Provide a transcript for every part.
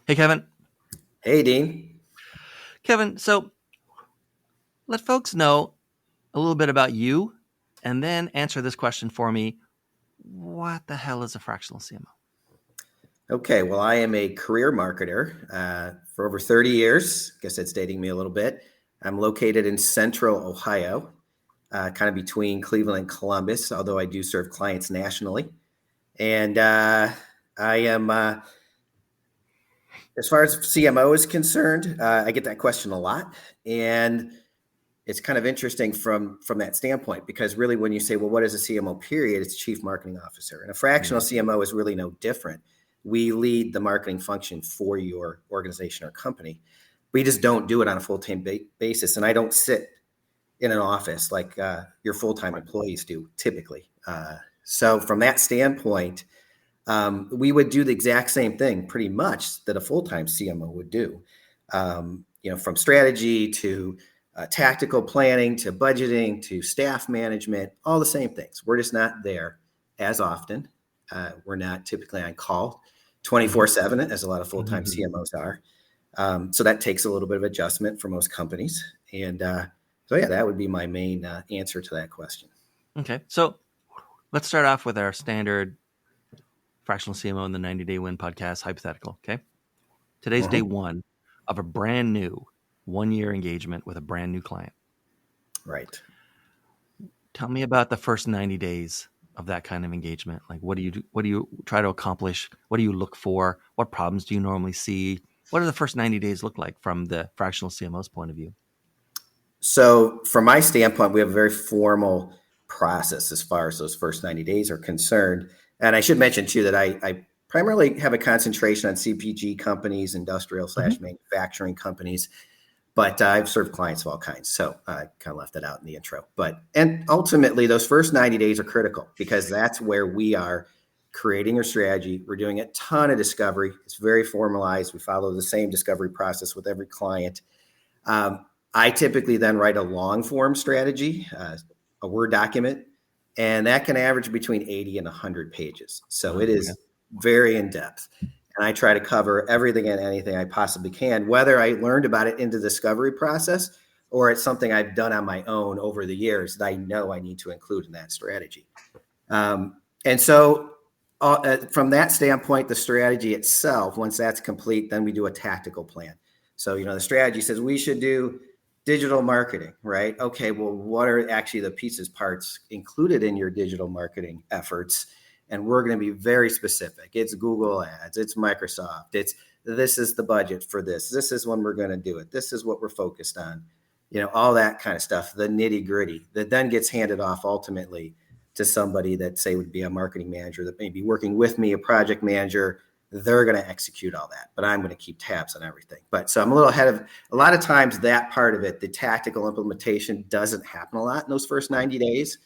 Hey, Kevin. Hey, Dean. Kevin, so let folks know a little bit about you and then answer this question for me. What the hell is a fractional CMO? Okay, well, I am a career marketer for over 30 years. I guess that's dating me a little bit. I'm located in central Ohio, kind of between Cleveland and Columbus, although I do serve clients nationally. And I am, as far as CMO is concerned, I get that question a lot. And it's kind of interesting from that standpoint, because really when you say, well, what is a CMO period? It's Chief Marketing Officer. And a fractional CMO is really no different. We lead the marketing function for your organization or company. We just don't do it on a full-time basis. And I don't sit in an office like your full-time employees do typically. So from that standpoint, we would do the exact same thing pretty much that a full-time CMO would do. From strategy to tactical planning to budgeting to staff management, all the same things. We're just not there as often. We're not typically on call 24/7, as a lot of full-time CMOs are. So that takes a little bit of adjustment for most companies. And so, yeah, that would be my main answer to that question. Okay, so let's start off with our standard fractional CMO in the 90-Day Win podcast hypothetical, okay? Today's day one of a brand new 1-year engagement with a brand new client. Right. Tell me about the first 90 days of that kind of engagement. Like, what do you do? What do you try to accomplish? What do you look for? What problems do you normally see? What do the first 90 days look like from the fractional CMO's point of view? So from my standpoint, we have a very formal process as far as those first 90 days are concerned. And I should mention too that I primarily have a concentration on CPG companies, industrial/manufacturing companies, but I've served clients of all kinds. So I kind of left that out in the intro. And ultimately those first 90 days are critical, because that's where we are creating our strategy. We're doing a ton of discovery. It's very formalized. We follow the same discovery process with every client. I typically then write a long form strategy, a Word document, and that can average between 80 and 100 pages. So it is very in depth. And I try to cover everything and anything I possibly can, whether I learned about it in the discovery process or it's something I've done on my own over the years that I know I need to include in that strategy. And so from that standpoint, the strategy itself, once that's complete, then we do a tactical plan. So, the strategy says we should do digital marketing, right? Okay, well, what are actually the parts included in your digital marketing efforts? And we're going to be very specific. It's Google Ads, it's Microsoft, this is the budget for this. This is when we're going to do it. This is what we're focused on. All that kind of stuff, the nitty gritty that then gets handed off ultimately to somebody that, say, would be a marketing manager that may be working with me, a project manager. They're going to execute all that, but I'm going to keep tabs on everything. But so I'm a little ahead of a lot of times that part of it. The tactical implementation doesn't happen a lot in those first 90 days.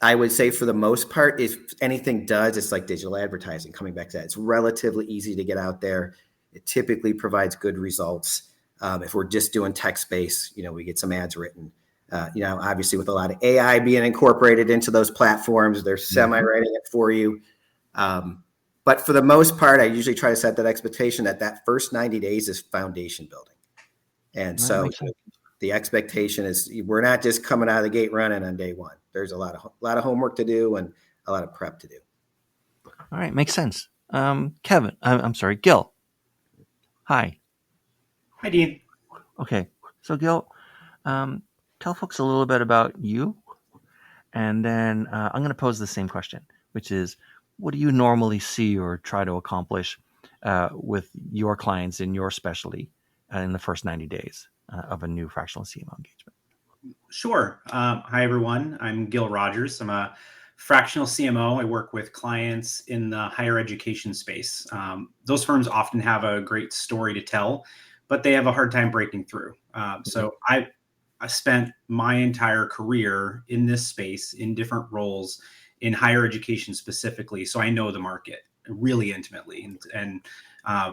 I would say for the most part, if anything does, it's like digital advertising. Coming back to that, it's relatively easy to get out there. It typically provides good results. If we're just doing text-based, we get some ads written. Obviously with a lot of AI being incorporated into those platforms, they're semi-writing it for you. But for the most part, I usually try to set that expectation that first 90 days is foundation building. And so the expectation is we're not just coming out of the gate running on day one. There's a lot of homework to do and a lot of prep to do. All right. Makes sense. Kevin, I'm sorry, Gil. Hi. Hi, Dean. Okay. So Gil, tell folks a little bit about you. And then I'm going to pose the same question, which is, what do you normally see or try to accomplish with your clients in your specialty in the first 90 days of a new fractional CMO engagement? Sure. Hi, everyone. I'm Gil Rogers. I'm a fractional CMO. I work with clients in the higher education space. Those firms often have a great story to tell, but they have a hard time breaking through. So I spent my entire career in this space in different roles in higher education specifically. So I know the market really intimately. And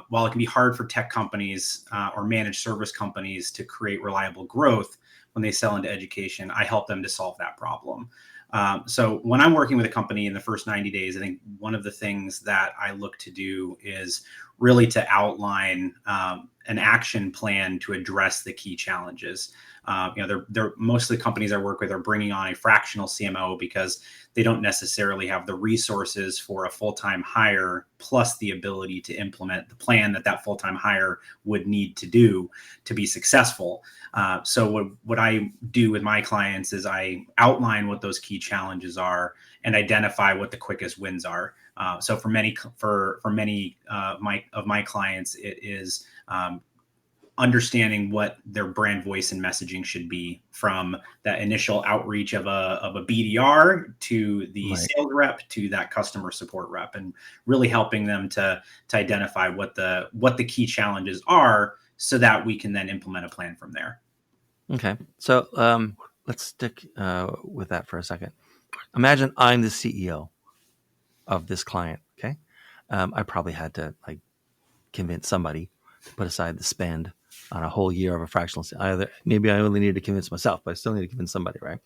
while it can be hard for tech companies or managed service companies to create reliable growth when they sell into education, I help them to solve that problem. So when I'm working with a company in the first 90 days, I think one of the things that I look to do is really to outline an action plan to address the key challenges. They're most of the companies I work with are bringing on a fractional CMO because they don't necessarily have the resources for a full-time hire, plus the ability to implement the plan that full-time hire would need to do to be successful. So what I do with my clients is I outline what those key challenges are and identify what the quickest wins are. So for many of my clients, it is understanding what their brand voice and messaging should be, from that initial outreach of a BDR to the Right. sales rep to that customer support rep, and really helping them to identify what the key challenges are so that we can then implement a plan from there. Okay. So let's stick with that for a second. Imagine I'm the CEO of this client. Okay. I probably had to convince somebody to put aside the spend on a whole year of a fractional. Maybe I only need to convince myself, but I still need to convince somebody, right?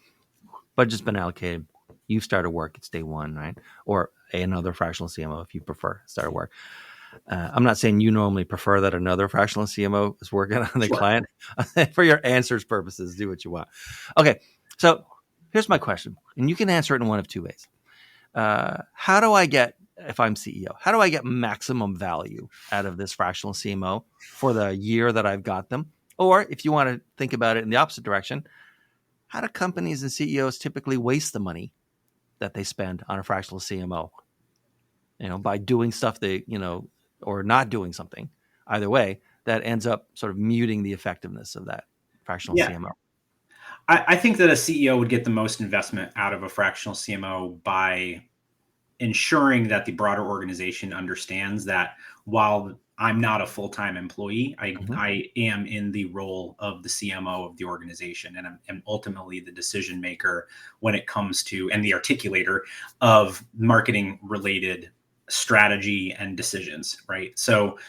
Budget's been allocated. You've started work. It's day one, right? Or another fractional CMO if you prefer started work. I'm not saying you normally prefer that another fractional CMO is working on the Sure. client. For your answers purposes, do what you want. Okay, so here's my question, and you can answer it in one of two ways. How do I get, if I'm CEO, how do I get maximum value out of this fractional CMO for the year that I've got them? Or if you want to think about it in the opposite direction, how do companies and CEOs typically waste the money that they spend on a fractional CMO? By doing stuff or not doing something, either way, that ends up sort of muting the effectiveness of that fractional Yeah. CMO. I think that a CEO would get the most investment out of a fractional CMO by ensuring that the broader organization understands that while I'm not a full-time employee, I am in the role of the CMO of the organization, and I'm ultimately the decision maker when it comes to, and the articulator of marketing related strategy and decisions, right? So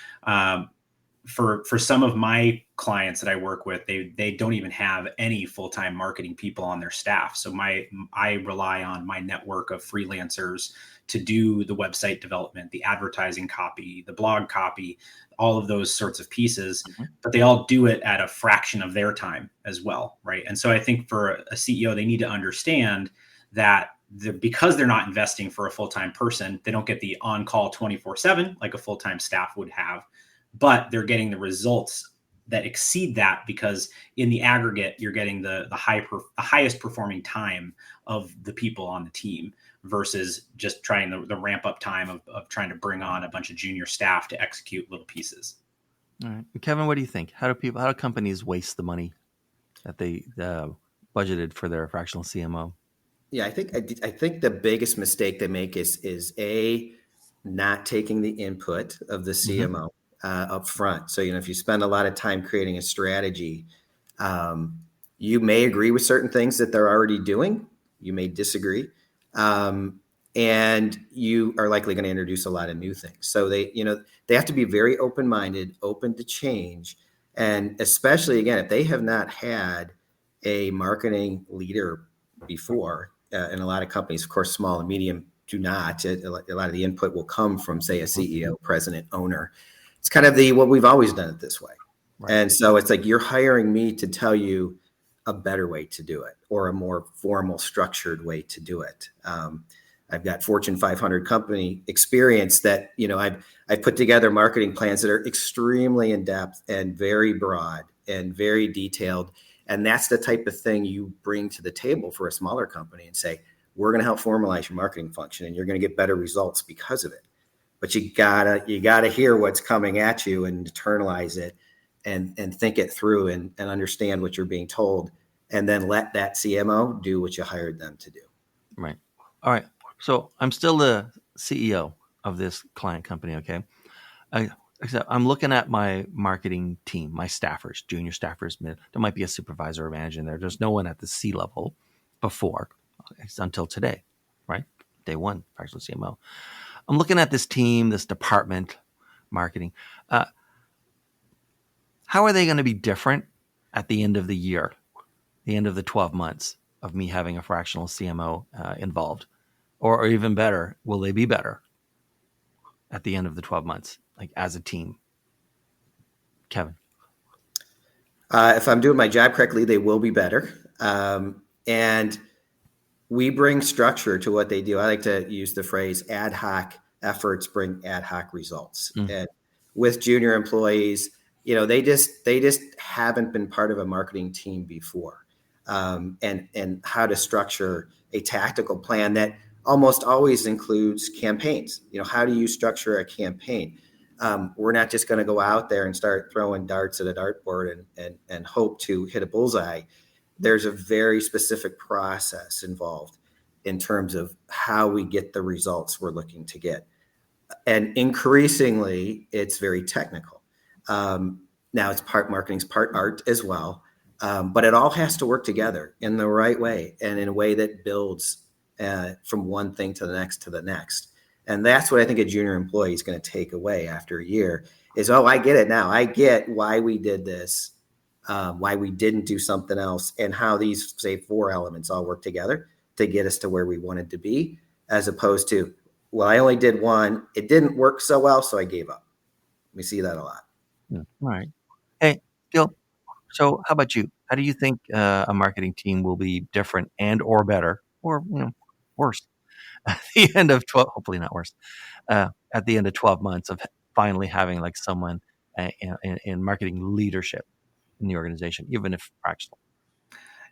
for some of my clients that I work with, they don't even have any full-time marketing people on their staff. So I rely on my network of freelancers to do the website development, the advertising copy, the blog copy, all of those sorts of pieces, but they all do it at a fraction of their time as well, right? And so I think for a CEO, they need to understand that because they're not investing for a full-time person, they don't get the on-call 24/7 like a full-time staff would have, but they're getting the results that exceed that, because in the aggregate, you're getting the highest performing time of the people on the team, versus just trying the ramp up time of trying to bring on a bunch of junior staff to execute little pieces. All right. Kevin, what do you think? How do companies waste the money that they budgeted for their fractional CMO? Yeah, I think the biggest mistake they make is not taking the input of the CMO up front. So if you spend a lot of time creating a strategy, you may agree with certain things that they're already doing. You may disagree, and you are likely going to introduce a lot of new things. So they have to be very open-minded, open to change, and especially again if they have not had a marketing leader before. In a lot of companies, of course, small and medium do not. A lot of the input will come from, say, a CEO, president, owner. It's kind of what we've always done it this way. Right. And so it's like you're hiring me to tell you a better way to do it, or a more formal, structured way to do it. I've got Fortune 500 company experience that I've put together marketing plans that are extremely in depth and very broad and very detailed. And that's the type of thing you bring to the table for a smaller company and say, we're going to help formalize your marketing function, and you're going to get better results because of it. But you gotta hear what's coming at you and internalize it and think it through and understand what you're being told, and then let that CMO do what you hired them to do. Right. All right. So I'm still the CEO of this client company. Okay. Except I'm looking at my marketing team, my staffers, junior staffers. There might be a supervisor or manager in there. There's no one at the C level before until today, right? Day one, fractional CMO. I'm looking at this team, this department, marketing. How are they going to be different at the end of the year, the end of the 12 months? of me having a fractional CMO involved? Or even better, will they be better at the end of the 12 months, like as a team? Kevin. If I'm doing my job correctly, they will be better. And we bring structure to what they do. I like to use the phrase ad hoc efforts bring ad hoc results. And with junior employees, they just haven't been part of a marketing team before. And how to structure a tactical plan that almost always includes campaigns. How do you structure a campaign? We're not just going to go out there and start throwing darts at a dartboard and hope to hit a bullseye. There's a very specific process involved in terms of how we get the results we're looking to get. And increasingly, it's very technical. Now it's part marketing's part art as well. But it all has to work together in the right way and in a way that builds from one thing to the next to the next. And that's what I think a junior employee is going to take away after a year is, I get it now. I get why we did this, why we didn't do something else, and how these, say, 4 elements all work together to get us to where we wanted to be, as opposed to, well, I only did one. It didn't work so well, so I gave up. We see that a lot. All right. Hey, Gil, so how about you? How do you think a marketing team will be different and or better or worse at the end of 12, hopefully not worse, at the end of 12 months of finally having like someone in marketing leadership in the organization, even if fractional?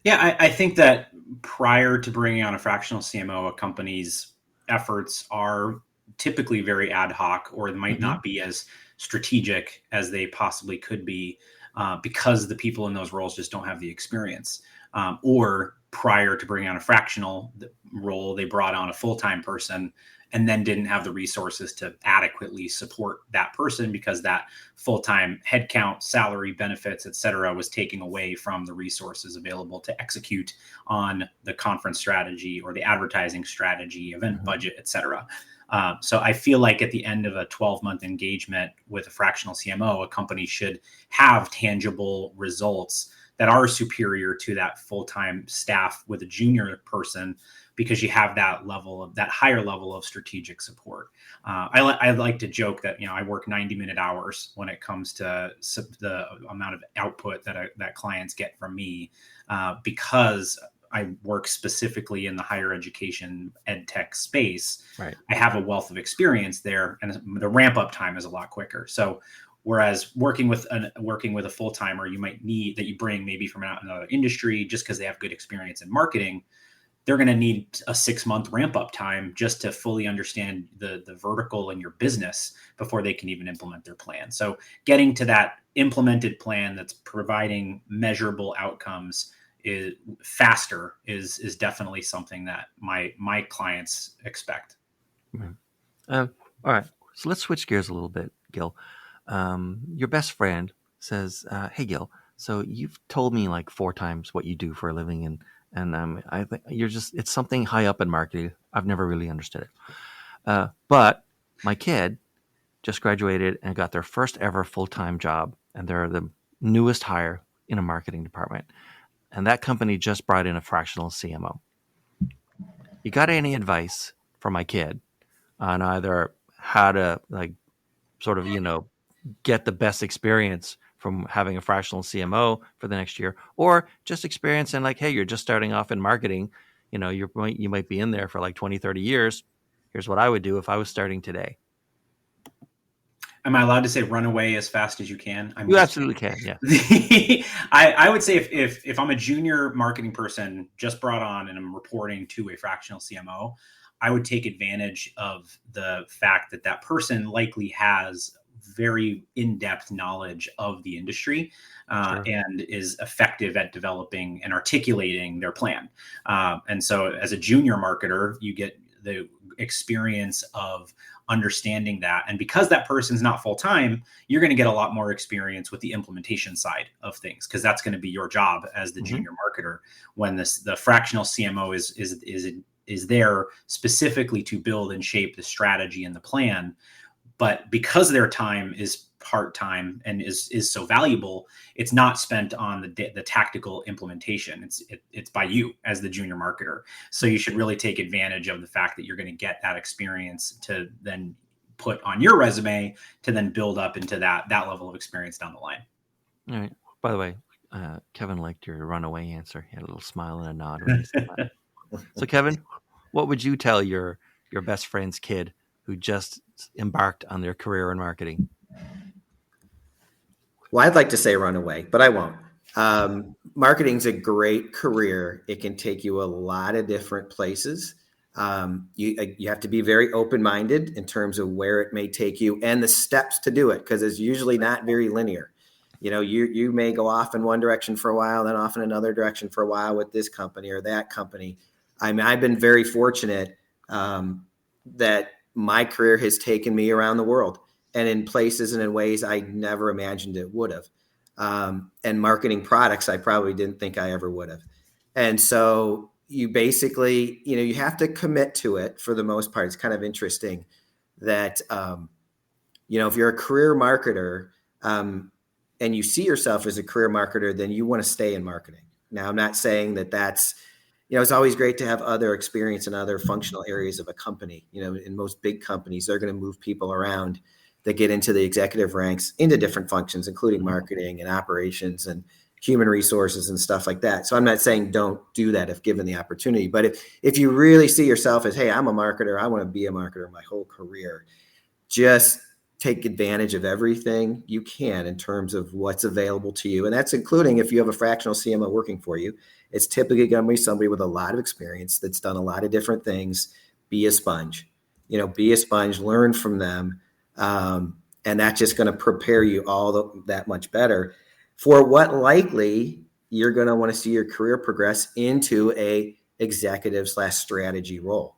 Yeah, I think that prior to bringing on a fractional CMO, a company's efforts are typically very ad hoc, or might not be as strategic as they possibly could be because the people in those roles just don't have the experience. Or prior to bringing on a fractional role, they brought on a full-time person and then didn't have the resources to adequately support that person because that full-time headcount, salary, benefits, et cetera, was taking away from the resources available to execute on the conference strategy or the advertising strategy, event budget, et cetera. So I feel like at the end of a 12-month engagement with a fractional CMO, a company should have tangible results that are superior to that full-time staff with a junior person, because you have that higher level of strategic support. I like to joke that I work 90-minute hours when it comes to the amount of output that clients get from me, because I work specifically in the higher education ed tech space. Right. I have a wealth of experience there, and the ramp up time is a lot quicker. So whereas working with a full timer, you might need that you bring maybe from another industry just because they have good experience in marketing, they're going to need a 6-month ramp up time just to fully understand the vertical in your business before they can even implement their plan. So getting to that implemented plan that's providing measurable outcomes is faster is definitely something that my clients expect. All right. So let's switch gears a little bit, Gil. Your best friend says, "Hey, Gil, so you've told me like 4 times what you do for a living, and I think it's something high up in marketing. I've never really understood it. But my kid just graduated and got their first ever full-time job, and they're the newest hire in a marketing department. And that company just brought in a fractional CMO. You got any advice for my kid on either how to sort of, get the best experience from having a fractional CMO for the next year, or just experience in hey, you're just starting off in marketing, you might be in there for 20, 30 years. Here's what I would do if I was starting today." Am I allowed to say run away as fast as you can? You absolutely can, yeah. I would say if I'm a junior marketing person just brought on and I'm reporting to a fractional CMO, I would take advantage of the fact that person likely has very in-depth knowledge of the industry and is effective at developing and articulating their plan. And so as a junior marketer, you get the experience of understanding that. And because that person's not full-time, you're going to get a lot more experience with the implementation side of things, because that's going to be your job as the junior marketer. When the fractional CMO is there specifically to build and shape the strategy and the plan. But because their time is part-time and is so valuable, it's not spent on the tactical implementation. It's by you as the junior marketer. So you should really take advantage of the fact that you're going to get that experience to then put on your resume to then build up into that level of experience down the line. All right. By the way, Kevin liked your runaway answer. He had a little smile and a nod when you said that. So, Kevin, what would you tell your best friend's kid who just embarked on their career in marketing? Well, I'd like to say run away, but I won't. Marketing's a great career. It can take you a lot of different places. You have to be very open-minded in terms of where it may take you and the steps to do it, because it's usually not very linear. You may go off in one direction for a while, then off in another direction for a while with this company or that company. I mean, I've been very fortunate that my career has taken me around the world and in places and in ways I never imagined it would have. And marketing products, I probably didn't think I ever would have. And so you basically, you have to commit to it for the most part. It's kind of interesting that, if you're a career marketer and you see yourself as a career marketer, then you want to stay in marketing. Now, I'm not saying that that's, it's always great to have other experience in other functional areas of a company. In most big companies, they're going to move people around that get into the executive ranks into different functions, including marketing and operations and human resources and stuff like that. So I'm not saying don't do that if given the opportunity. But if you really see yourself as, hey, I'm a marketer, I want to be a marketer my whole career, just take advantage of everything you can in terms of what's available to you. And that's including if you have a fractional CMO working for you. It's typically going to be somebody with a lot of experience that's done a lot of different things. Be a sponge, learn from them. And that's just going to prepare you that much better for what likely you're going to want to see your career progress into a executive/strategy role.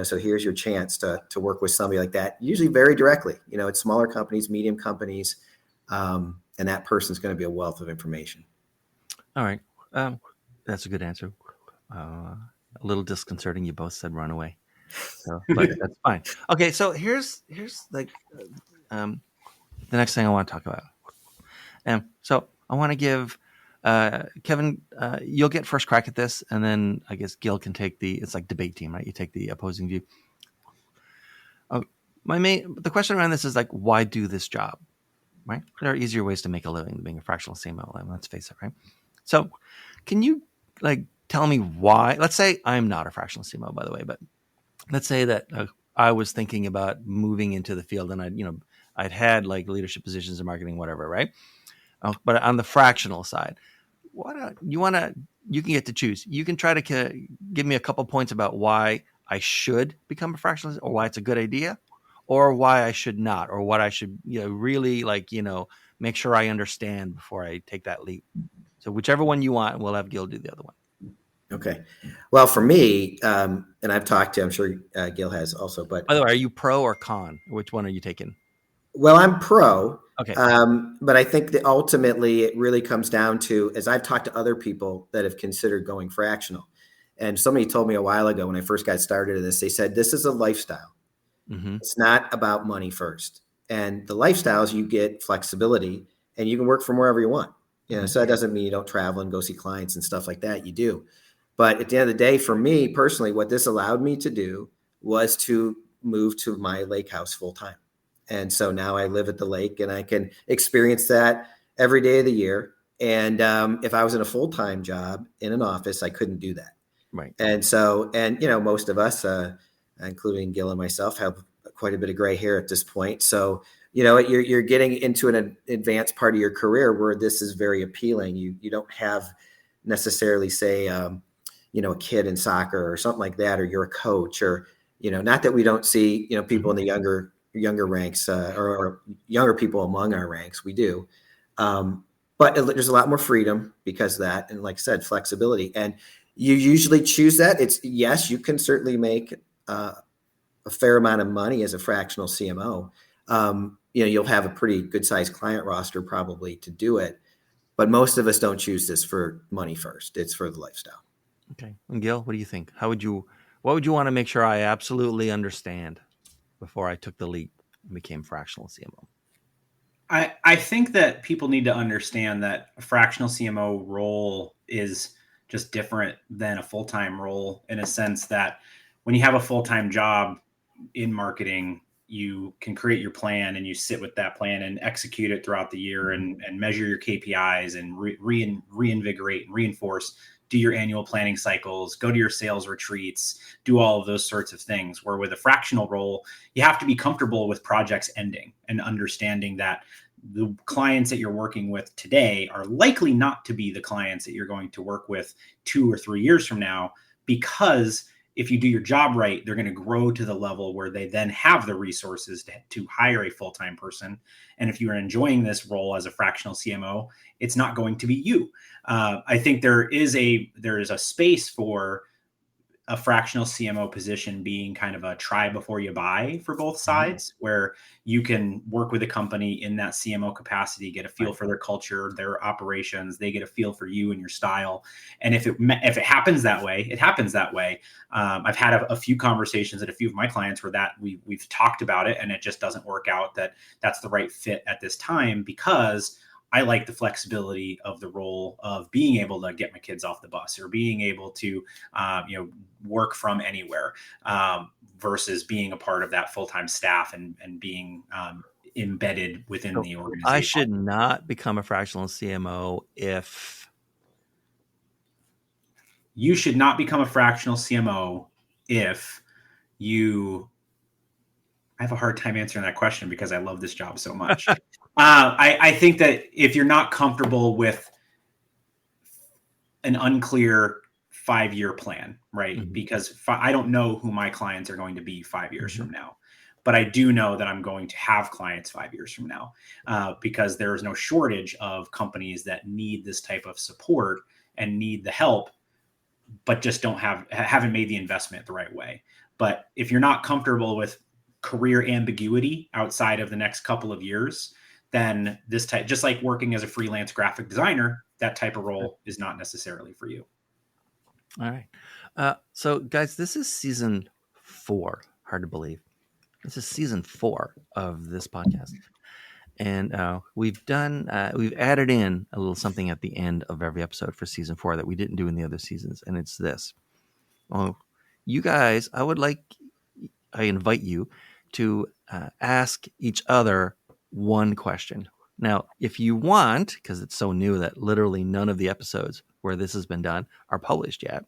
So here's your chance to work with somebody like that, usually very directly. It's smaller companies, medium companies, and that person's going to be a wealth of information. All right. That's a good answer. A little disconcerting. You both said run away. So, but that's fine. Okay, so here's like the next thing I want to talk about. So I want to give Kevin, you'll get first crack at this, and then I guess Gil can take it's like debate team, right? You take the opposing view. The question around this is like, why do this job, right? There are easier ways to make a living than being a fractional CMO. Let's face it, right? So, can you tell me why? Let's say I'm not a fractional CMO, by the way, but let's say that I was thinking about moving into the field, and I'd had leadership positions in marketing, whatever, right? But on the fractional side, you can get to choose. You can try to give me a couple points about why I should become a fractionalist, or why it's a good idea, or why I should not, or what I should really make sure I understand before I take that leap. So whichever one you want, we'll have Gil do the other one. Okay. Well, for me, and I've talked to, I'm sure Gil has also, but by the way, are you pro or con? Which one are you taking? Well, I'm pro. Okay. But I think that ultimately it really comes down to, as I've talked to other people that have considered going fractional, and somebody told me a while ago when I first got started in this, they said, this is a lifestyle. Mm-hmm. It's not about money first. And the lifestyles, you get flexibility and you can work from wherever you want. So that doesn't mean you don't travel and go see clients and stuff like that. You do. But at the end of the day, for me personally, what this allowed me to do was to move to my lake house full time. And so now I live at the lake and I can experience that every day of the year. And if I was in a full-time job in an office, I couldn't do that. Right. And so, most of us, including Gil and myself, have quite a bit of gray hair at this point. So, you're getting into an advanced part of your career where this is very appealing. You don't have necessarily, say, a kid in soccer or something like that, or you're a coach, or, not that we don't see, people in the younger ranks or younger people among our ranks. We do. But there's a lot more freedom because of that. And like I said, flexibility. And you usually choose that. Yes, you can certainly make a fair amount of money as a fractional CMO. You'll have a pretty good sized client roster probably to do it. But most of us don't choose this for money first. It's for the lifestyle. Okay. And Gil, what do you think? What would you want to make sure I absolutely understand before I took the leap and became fractional CMO? I think that people need to understand that a fractional CMO role is just different than a full-time role, in a sense that when you have a full-time job in marketing, you can create your plan and you sit with that plan and execute it throughout the year, and measure your KPIs and reinvigorate and reinforce, do your annual planning cycles, go to your sales retreats, do all of those sorts of things. Where with a fractional role, you have to be comfortable with projects ending and understanding that the clients that you're working with today are likely not to be the clients that you're going to work with 2 or 3 years from now, because if you do your job right, they're going to grow to the level where they then have the resources to hire a full-time person. And if you're enjoying this role as a fractional CMO, it's not going to be you. I think there is a space for a fractional CMO position being kind of a try before you buy for both sides, where you can work with a company in that CMO capacity, get a feel for their culture, their operations, they get a feel for you and your style. And if it happens that way, it happens that way. I've had a few conversations at a few of my clients where that we've talked about it and it just doesn't work out, that's the right fit at this time, because I like the flexibility of the role of being able to get my kids off the bus, or being able to, work from anywhere, versus being a part of that full-time staff and being embedded within the organization. I should not become a fractional CMO if... You should not become a fractional CMO if you... I have a hard time answering that question because I love this job so much. I think that if you're not comfortable with an unclear 5-year plan, right? Mm-hmm. Because I don't know who my clients are going to be 5 years from now, but I do know that I'm going to have clients 5 years from now, because there is no shortage of companies that need this type of support and need the help, but just haven't made the investment the right way. But if you're not comfortable with career ambiguity outside of the next couple of years, then this type, just like working as a freelance graphic designer, that type of role is not necessarily for you. All right. So guys, this is season 4. Hard to believe. This is season 4 of this podcast. And we've added in a little something at the end of every episode for season 4 that we didn't do in the other seasons. And it's this. Well, you guys, I invite you to ask each other one question. Now, if you want, because it's so new that literally none of the episodes where this has been done are published yet.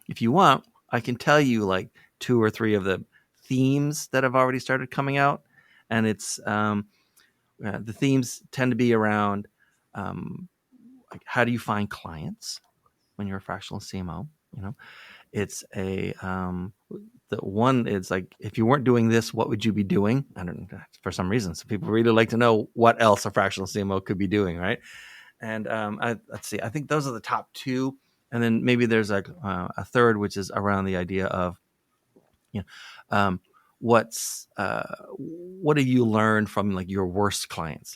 If you want, I can tell you like 2 or 3 of the themes that have already started coming out. And it's the themes tend to be around like, how do you find clients when you're a fractional CMO? It's the one is like, if you weren't doing this, what would you be doing? I don't know, for some reason. So people really like to know what else a fractional CMO could be doing, right? And let's see, I think those are the top 2. And then maybe there's like a third, which is around the idea of, what have you learned from like your worst clients?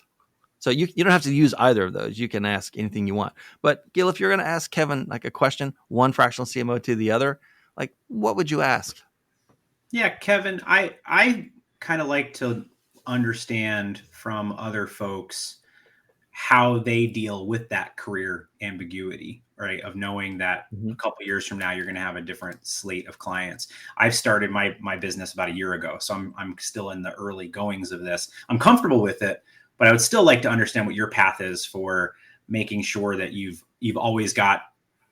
So you don't have to use either of those. You can ask anything you want. But Gil, if you're going to ask Kevin like a question, one fractional CMO to the other, like what would you ask? Yeah, Kevin, I kind of like to understand from other folks how they deal with that career ambiguity, right? Of knowing that a couple of years from now, you're going to have a different slate of clients. I've started my business about a year ago, so I'm still in the early goings of this. I'm comfortable with it, but I would still like to understand what your path is for making sure that you've always got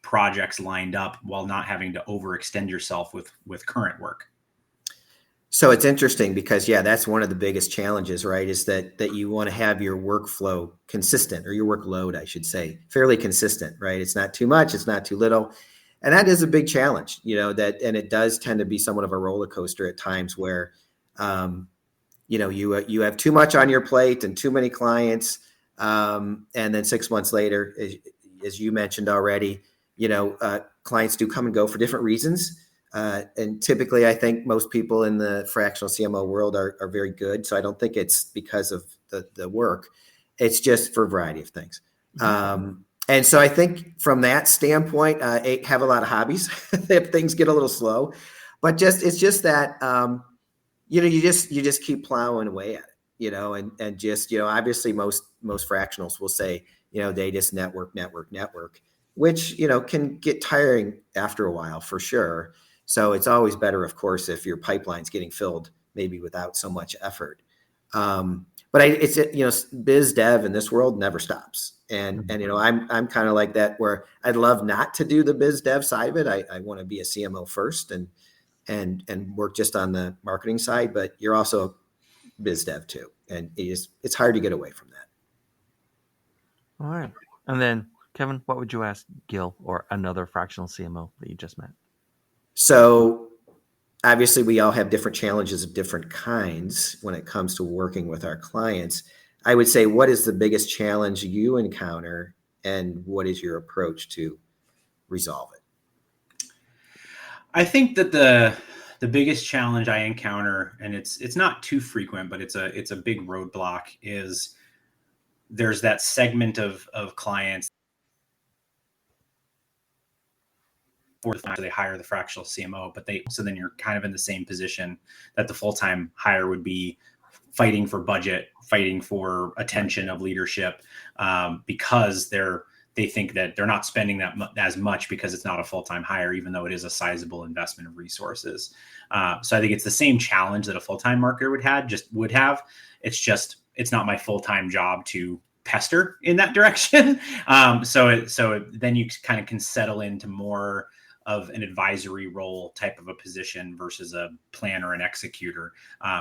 projects lined up while not having to overextend yourself with current work. So it's interesting because, that's one of the biggest challenges, right? Is that you want to have your workflow consistent, or your workload, I should say, fairly consistent, right? It's not too much, it's not too little. And that is a big challenge, and it does tend to be somewhat of a roller coaster at times where, you have too much on your plate and too many clients. And then 6 months later, as you mentioned already, clients do come and go for different reasons. And typically, I think most people in the fractional CMO world are very good. So I don't think it's because of the work. It's just for a variety of things. And so I think from that standpoint, have a lot of hobbies if things get a little slow. But it's just that, you just keep plowing away at and just, obviously most fractionals will say, they just network, which, can get tiring after a while for sure. So it's always better, of course, if your pipeline's getting filled maybe without so much effort. But it's, biz dev in this world never stops. And I'm kind of like that, where I'd love not to do the biz dev side of it. I want to be a CMO first and work just on the marketing side, but you're also biz dev too. And it's hard to get away from that. All right. And then, Kevin, what would you ask Gil or another fractional CMO that you just met? So obviously we all have different challenges of different kinds when it comes to working with our clients. I would say, what is the biggest challenge you encounter, and what is your approach to resolve it? I think that the biggest challenge I encounter, and it's not too frequent, but it's a big roadblock, is there's that segment of clients for they hire the fractional CMO, but then you're kind of in the same position that the full-time hire would be, fighting for budget, fighting for attention of leadership, because they think that they're not spending that as much because it's not a full-time hire, even though it is a sizable investment of resources. So I think it's the same challenge that a full-time marketer would have. It's not my full-time job to pester in that direction. So then you kind of can settle into more of an advisory role type of a position versus a planner and executor,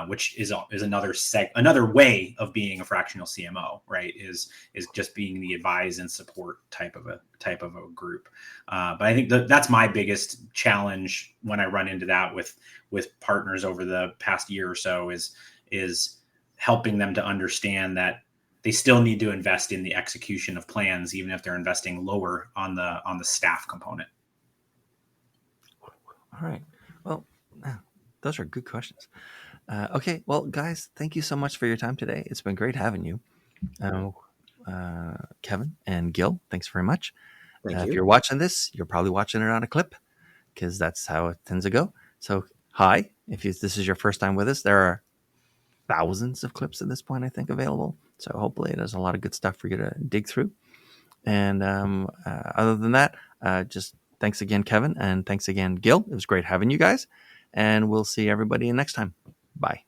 which is another way of being a fractional CMO, right? Is just being the advise and support type of a group. But I think that's my biggest challenge when I run into that with partners over the past year or so, is helping them to understand that they still need to invest in the execution of plans, even if they're investing lower on the staff component. All right. Well, those are good questions. Okay. Well, guys, thank you so much for your time today. It's been great having you. Kevin and Gil, thanks very much. Thank you. If you're watching this, you're probably watching it on a clip, because that's how it tends to go. So, hi. If this is your first time with us, there are thousands of clips at this point, I think, available. So hopefully there's a lot of good stuff for you to dig through. And other than that, just thanks again, Kevin, and thanks again, Gil. It was great having you guys, and we'll see everybody next time. Bye.